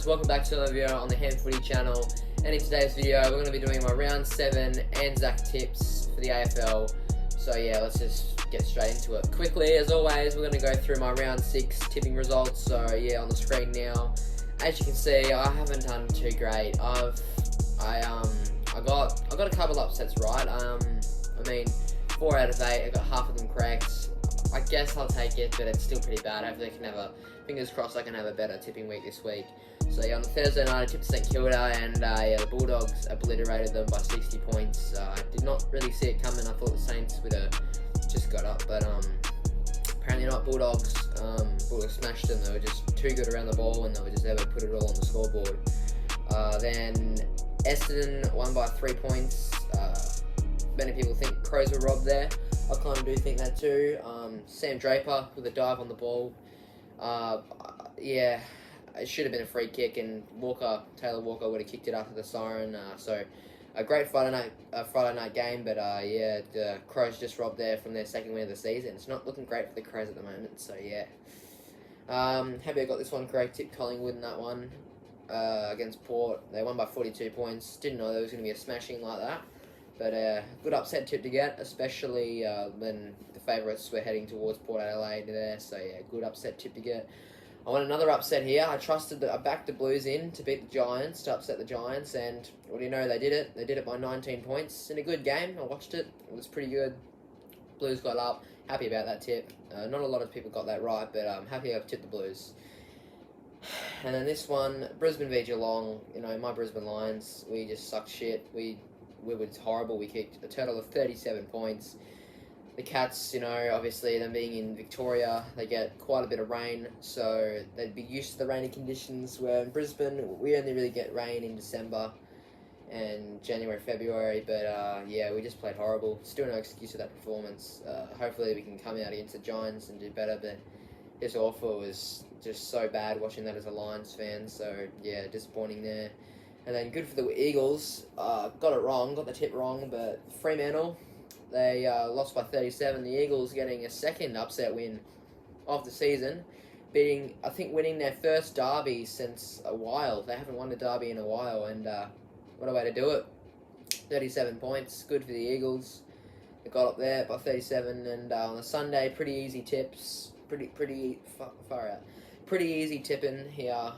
welcome back to another video on the Hand Footy channel, and in today's video we're going to be doing my round 7 Anzac tips for the AFL. So yeah, let's just get straight into it. Quickly, as always, we're going to go through my round 6 tipping results. So yeah, on the screen now. As you can see, I haven't done too great. I got a couple upsets right. I mean, 4 out of 8, I got half of them correct. I guess I'll take it, but it's still pretty bad. Hopefully fingers crossed I can have a better tipping week this week. So yeah, on the Thursday night I tipped St Kilda, and yeah, the Bulldogs obliterated them by 60 points. I did not really see it coming. I thought the Saints would have just got up, but apparently not. Bulldogs smashed them. They were just too good around the ball, and they were just able to put it all on the scoreboard. Then Essendon won by 3 points. Many people think Crows were robbed there. I kind of do think that too. Sam Draper with a dive on the ball. Yeah, it should have been a free kick, and Taylor Walker would have kicked it after the siren. So a great Friday night game, but yeah, the Crows just robbed there from their second win of the season. It's not looking great for the Crows at the moment. So yeah, happy I got this one correct. Tipped Collingwood in that one against Port. They won by 42 points. Didn't know there was going to be a smashing like that. But good upset tip to get, especially when the favourites were heading towards Port Adelaide there. So yeah, good upset tip to get. I want another upset here. I backed the Blues in to beat the Giants, to upset the Giants, and what do you know, they did it. They did it by 19 points in a good game. I watched it. It was pretty good. Blues got up. Happy about that tip. Not a lot of people got that right, but I'm happy I've tipped the Blues. And then this one, Brisbane v Geelong. You know, my Brisbane Lions, we just sucked shit. We were horrible. We kicked a total of 37 points. The Cats, you know, obviously them being in Victoria, they get quite a bit of rain, so they'd be used to the rainy conditions, where in Brisbane, we only really get rain in December and January, February, but yeah, we just played horrible. Still no excuse for that performance. Hopefully we can come out against the Giants and do better, but it's awful. It was just so bad watching that as a Lions fan, so yeah, disappointing there. And then good for the Eagles. Got the tip wrong, but Fremantle, they lost by 37. The Eagles getting a second upset win of the season, winning their first derby since a while. They haven't won a derby in a while, and what a way to do it. 37 points, good for the Eagles. They got up there by 37, and on a Sunday, pretty easy tips, far out. Pretty easy tipping here.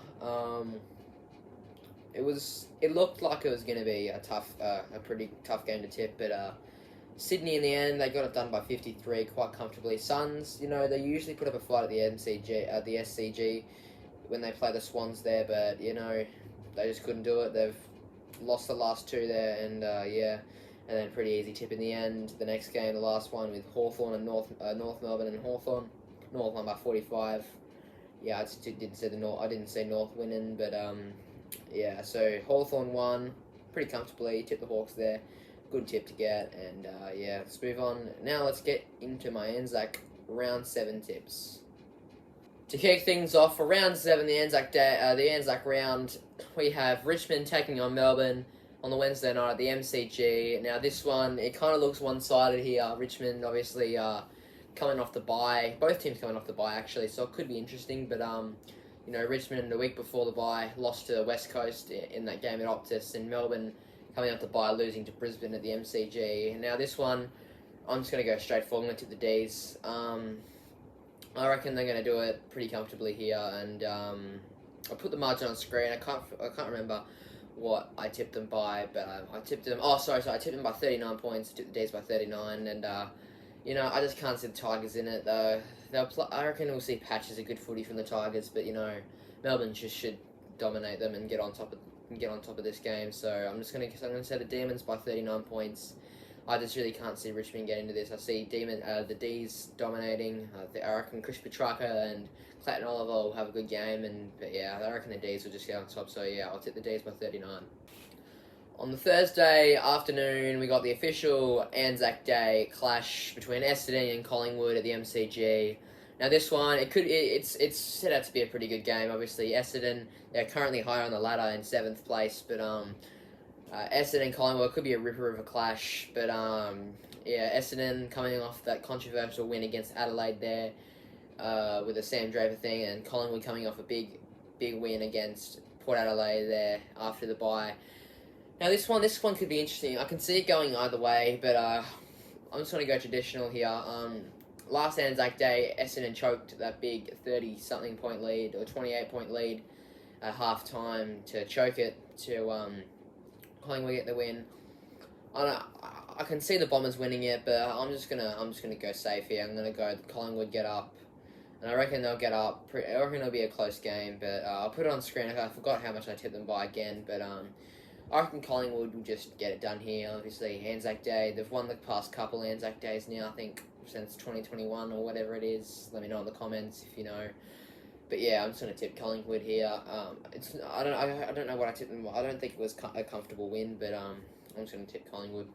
It looked like it was going to be a pretty tough game to tip, but Sydney in the end, they got it done by 53 quite comfortably. Suns, you know, they usually put up a fight at the SCG when they play the Swans there, but you know, they just couldn't do it. They've lost the last 2 there, and yeah, and then pretty easy tip in the end. The next game, the last one with Hawthorn and North Melbourne and Hawthorn. North won by 45. Yeah, I didn't say North winning, but yeah, so Hawthorn won pretty comfortably. Tipped the Hawks there. Good tip to get, and yeah, let's move on. Now let's get into my Anzac round 7 tips. To kick things off for round 7, the Anzac round, we have Richmond taking on Melbourne on the Wednesday night at the MCG. Now this one, it kind of looks one-sided here. Richmond obviously coming off the bye. Both teams coming off the bye actually, so it could be interesting, but you know, Richmond the week before the bye lost to West Coast in that game at Optus, and Melbourne coming out the bye losing to Brisbane at the MCG. Now this one, I'm just going to go straight forward. I'm going to tip the Ds. I reckon they're going to do it pretty comfortably here, and I'll put the margin on screen. I can't remember what I tipped them by, but I tipped them. I tipped them by 39 points. I tipped the Ds by 39, and you know, I just can't see the Tigers in it though. I reckon we'll see patches of good footy from the Tigers, but you know, Melbourne just should dominate them and get on top of this game. So I'm gonna say the Demons by 39 points. I just really can't see Richmond getting into this. I see the D's dominating. I reckon Chris Petrarca and Clayton Oliver will have a good game, but yeah, I reckon the D's will just get on top. So yeah, I'll tip the D's by 39. On the Thursday afternoon, we got the official Anzac Day clash between Essendon and Collingwood at the MCG. Now this one, it's set out to be a pretty good game. Obviously, Essendon, they're currently higher on the ladder in 7th place, but Essendon and Collingwood could be a ripper of a clash. But yeah, Essendon coming off that controversial win against Adelaide there with the Sam Draper thing, and Collingwood coming off a big win against Port Adelaide there after the bye. Now this one could be interesting. I can see it going either way, but I'm just going to go traditional here. Last Anzac Day, Essendon choked that big 30-something point lead, or 28-point lead at half-time to choke it, to Collingwood get the win. I can see the Bombers winning it, but I'm just gonna go safe here. I'm gonna go Collingwood get up, and I reckon they'll get up. I reckon it'll be a close game, but I'll put it on screen. I forgot how much I tipped them by again, but I reckon Collingwood will just get it done here. Obviously, Anzac Day, they've won the past couple Anzac Days now, I think, since 2021 or whatever it is. Let me know in the comments if you know. But yeah, I'm just gonna tip Collingwood here. I don't know what I tipped them. I don't think it was a comfortable win, but I'm just gonna tip Collingwood.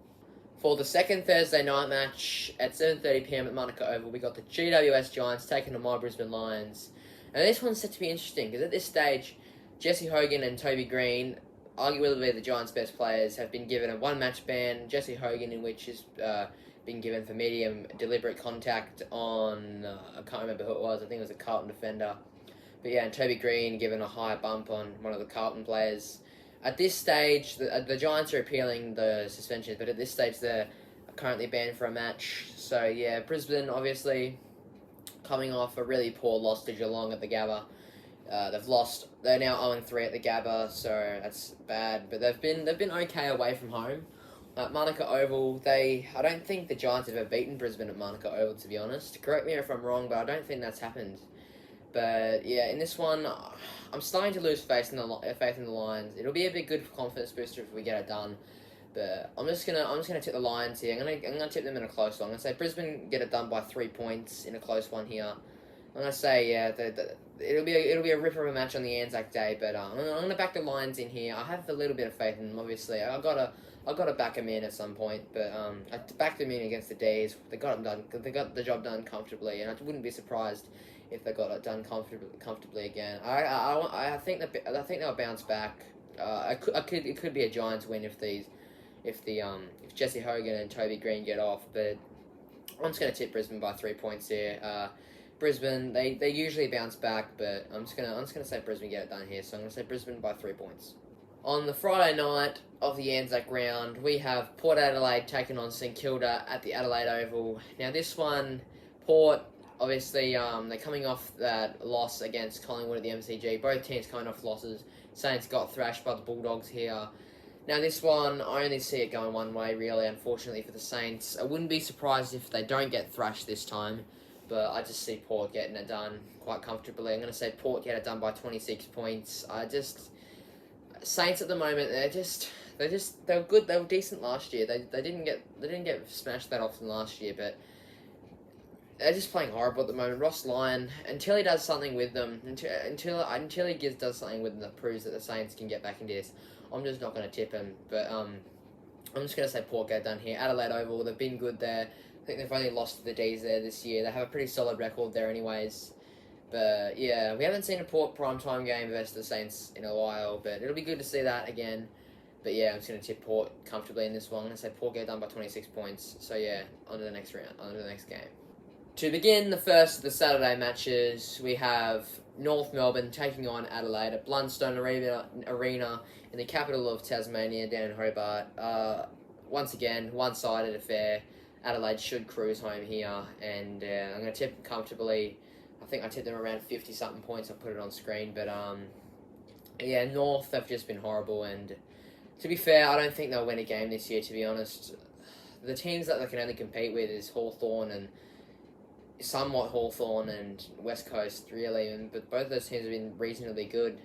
For the second Thursday night match at 7:30 p.m. at Monaco Oval, we got the GWS Giants taking on my Brisbane Lions. And this one's set to be interesting because at this stage, Jesse Hogan and Toby Green, arguably the Giants' best players, have been given a one-match ban. Jesse Hogan, in which has been given for medium deliberate contact on, I can't remember who it was, I think it was a Carlton defender. But yeah, and Toby Green given a high bump on one of the Carlton players. At this stage, the Giants are appealing the suspension, but at this stage they're currently banned for a match. So yeah, Brisbane obviously coming off a really poor loss to Geelong at the Gabba. They're now 0-3 at the Gabba, so that's bad. But they've been okay away from home. At Monaco Oval, I don't think the Giants have ever beaten Brisbane at Monaco Oval, to be honest. Correct me if I'm wrong, but I don't think that's happened. But yeah, in this one, I'm starting to lose faith in the Lions. It'll be a big good confidence booster if we get it done. But I'm just gonna tip the Lions here. I'm gonna tip them in a close one. I'm gonna say Brisbane get it done by 3 points in a close one here. I'm gonna say it'll be a ripper of a match on the Anzac Day. But I'm gonna back the Lions in here. I have a little bit of faith in them. Obviously, I gotta back them in at some point. But I backed them in against the D's. They got them done. They got the job done comfortably, and I wouldn't be surprised if they got it done comfortably again. I think they'll bounce back. It could be a Giants win if Jesse Hogan and Toby Green get off, but I'm just gonna tip Brisbane by 3 points here. Brisbane, they usually bounce back, but I'm just gonna say Brisbane get it done here. So I'm gonna say Brisbane by 3 points. On the Friday night of the Anzac round, we have Port Adelaide taking on St Kilda at the Adelaide Oval. Now this one, Port, obviously, they're coming off that loss against Collingwood at the MCG. Both teams coming off losses. Saints got thrashed by the Bulldogs here. Now this one, I only see it going one way, really, unfortunately for the Saints. I wouldn't be surprised if they don't get thrashed this time, but I just see Port getting it done quite comfortably. I'm going to say Port get it done by 26 points. Saints at the moment, they were good. They were decent last year. They didn't get smashed that often last year, but they're just playing horrible at the moment. Ross Lyon, until he does something with them, until he does something with them that proves that the Saints can get back into this, I'm just not going to tip him. But I'm just going to say Port get done here. Adelaide Oval, they've been good there. I think they've only lost to the D's there this year. They have a pretty solid record there anyways. But yeah, we haven't seen a Port primetime game versus the Saints in a while, but it'll be good to see that again. But yeah, I'm just going to tip Port comfortably in this one. I'm going to say Port get done by 26 points. So yeah, on to the next round, on to the next game. To begin the first of the Saturday matches, we have North Melbourne taking on Adelaide at Blundstone Arena in the capital of Tasmania, down in Hobart. Once again, one-sided affair. Adelaide should cruise home here, and I'm going to tip them comfortably. I think I tipped them around 50-something points. I'll put it on screen, but yeah, North have just been horrible, and to be fair, I don't think they'll win a game this year, to be honest. The teams that they can only compete with is Hawthorn and West Coast, really, but both of those teams have been reasonably good.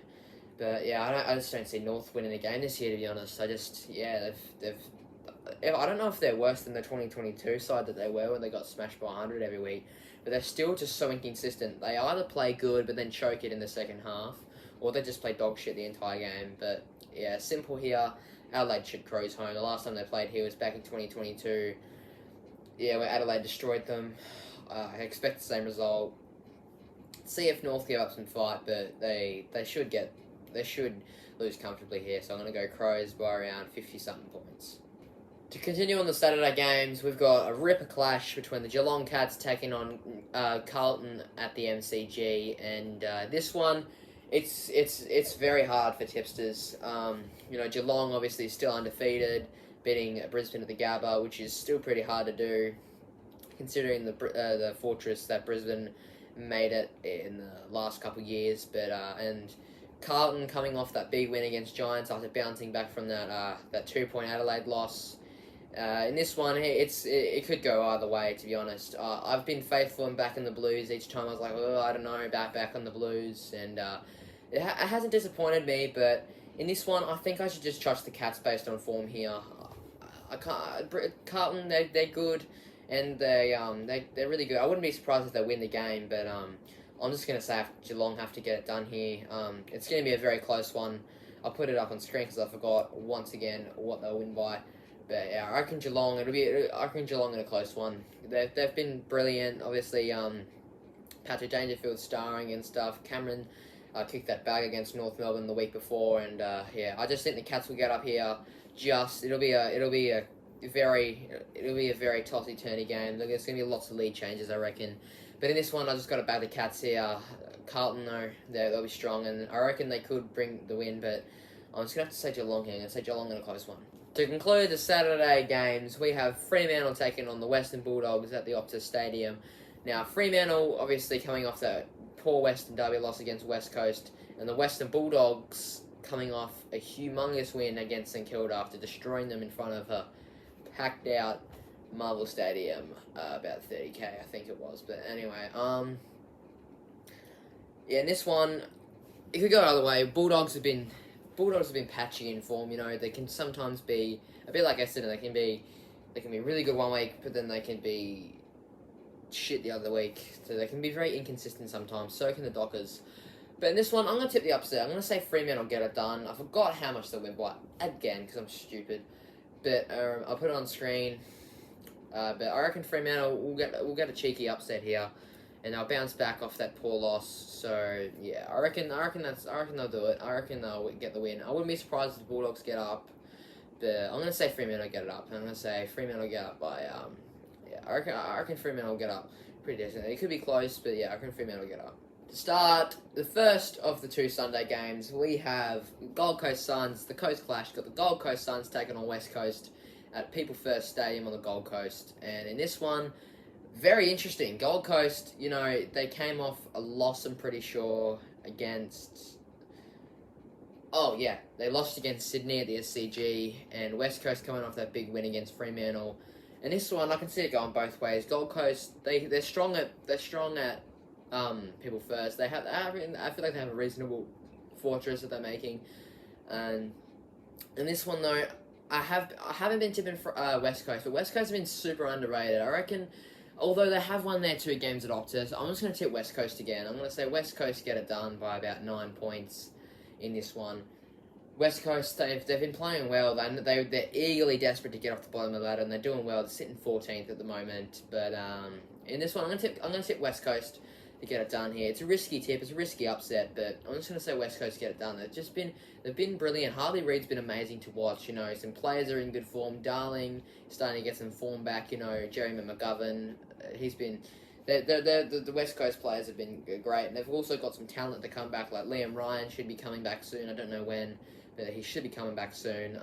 But yeah, I just don't see North winning a game this year, to be honest. I don't know if they're worse than the 2022 side that they were when they got smashed by 100 every week, but they're still just so inconsistent. They either play good but then choke it in the second half, or they just play dog shit the entire game. But yeah, simple here. Adelaide should cruise home. The last time they played here was back in 2022. Yeah, where Adelaide destroyed them. I expect the same result. See if North give up some fight, but they should lose comfortably here. So I'm going to go Crows by around 50-something points. To continue on the Saturday games, we've got a ripper clash between the Geelong Cats taking on Carlton at the MCG, and this one, It's very hard for tipsters. Geelong obviously is still undefeated, beating Brisbane at the Gabba, which is still pretty hard to do, considering the fortress that Brisbane made it in the last couple of years. But and Carlton coming off that big win against Giants after bouncing back from that 2-point Adelaide loss. In this one, it could go either way, to be honest. I've been faithful and back in the Blues each time. I was like, oh, I don't know, back on the Blues, and it hasn't disappointed me. But in this one, I think I should just trust the Cats based on form here. I can't. Carlton, they're good, and they're really good. I wouldn't be surprised if they win the game, but I'm just gonna say Geelong have to get it done here. It's gonna be a very close one. I'll put it up on screen because I forgot once again what they'll win by. But yeah, I reckon Geelong. I reckon Geelong in a close one. They've been brilliant. Obviously, Patrick Dangerfield starring and stuff. Cameron kicked that bag against North Melbourne the week before, and I just think the Cats will get up here. It'll be a very tossy-turny game. There's gonna be lots of lead changes, I reckon. But in this one, I just got to back the Cats here. Carlton, though, they'll be strong, and I reckon they could bring the win. But I'm just gonna have to say Geelong here. I'm gonna say Geelong in a close one. To conclude the Saturday games, we have Fremantle taking on the Western Bulldogs at the Optus Stadium. Now, Fremantle obviously coming off that poor Western Derby loss against West Coast, and the Western Bulldogs coming off a humongous win against St Kilda after destroying them in front of a packed-out Marvel Stadium, about 30k, I think it was. But anyway, in this one, it could go either way. Bulldogs have been patchy in form. They can sometimes be a bit like Essendon. They can be really good one week, but then they can be shit the other week. So they can be very inconsistent sometimes. So can the Dockers. But in this one, I'm going to tip the upset. I'm going to say Fremantle get it done. I forgot how much they'll win by again because I'm stupid. But I'll put it on screen. But I reckon Fremantle will get a cheeky upset here, and they'll bounce back off that poor loss. So yeah, I reckon they'll do it. I reckon they'll get the win. I wouldn't be surprised if the Bulldogs get up, but I'm gonna say Fremantle get it up. I'm gonna say Fremantle get up by I reckon Fremantle get up pretty decent. It could be close, but yeah, I reckon Fremantle get up. To start the first of the two Sunday games, we have Gold Coast Suns. The Coast Clash got the Gold Coast Suns taking on West Coast at People First Stadium on the Gold Coast, and in this one, very interesting. Gold Coast, they came off a loss, I'm pretty sure, against... Oh, yeah, they lost against Sydney at the SCG, and West Coast coming off that big win against Fremantle. And this one, I can see it going both ways. Gold Coast, they're strong at People First. I feel like they have a reasonable fortress that they're making. And in this one, though, I haven't been tipping for West Coast, but West Coast have been super underrated. I reckon, although they have won their 2 games at Optus, I'm just going to tip West Coast again. I'm going to say West Coast get it done by about 9 points in this one. West Coast, they've been playing well. They're eagerly desperate to get off the bottom of the ladder, and they're doing well. They're sitting 14th at the moment. But in this one, I'm going to tip West Coast to get it done here. It's a risky tip. It's a risky upset, but I'm just going to say West Coast get it done. They've been brilliant. Harley Reid's been amazing to watch. Some players are in good form. Darling starting to get some form back. Jeremy McGovern, he's been... The West Coast players have been great, and they've also got some talent to come back. Like Liam Ryan should be coming back soon. I don't know when, but he should be coming back soon.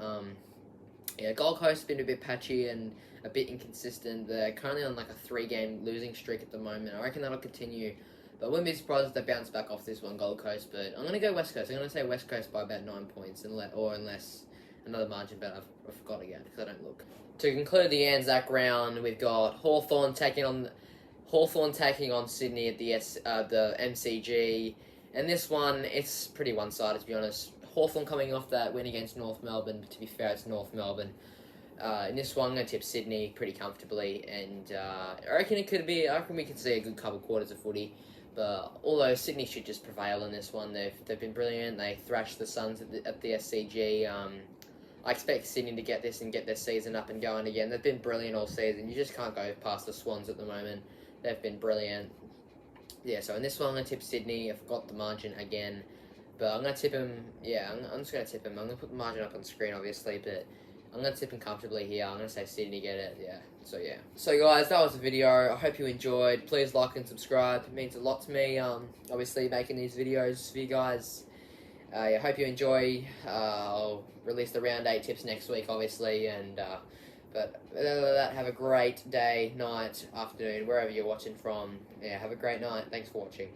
Gold Coast has been a bit patchy and a bit inconsistent. They're currently on like a 3-game losing streak at the moment. I reckon that'll continue, but I wouldn't be surprised if they bounce back off this one, Gold Coast. But I'm going to go West Coast. I'm going to say West Coast by about 9 points, unless another margin bet I forgot again because I don't look. To conclude the Anzac round, we've got Hawthorn taking on Sydney at the MCG, and this one, it's pretty one-sided, to be honest. Hawthorn coming off that win against North Melbourne, but to be fair, it's North Melbourne. In this one, I'm going to tip Sydney pretty comfortably, and I reckon we could see a good couple quarters of footy, but although Sydney should just prevail in this one, they've been brilliant. They thrashed the Suns at the SCG. I expect Sydney to get this and get their season up and going again. They've been brilliant all season. You just can't go past the Swans at the moment. They've been brilliant. Yeah, so in this one, I'm going to tip Sydney. I forgot the margin again. But I'm going to tip him. Yeah, I'm just going to tip him. I'm going to put the margin up on screen, obviously. But I'm going to tip them comfortably here. I'm going to say Sydney get it, yeah. So, yeah. So, guys, that was the video. I hope you enjoyed. Please like and subscribe. It means a lot to me, obviously, making these videos for you guys. I hope you enjoy. I'll release the round 8 tips next week, obviously, and but other than that, have a great day, night, afternoon, wherever you're watching from. Yeah, have a great night. Thanks for watching.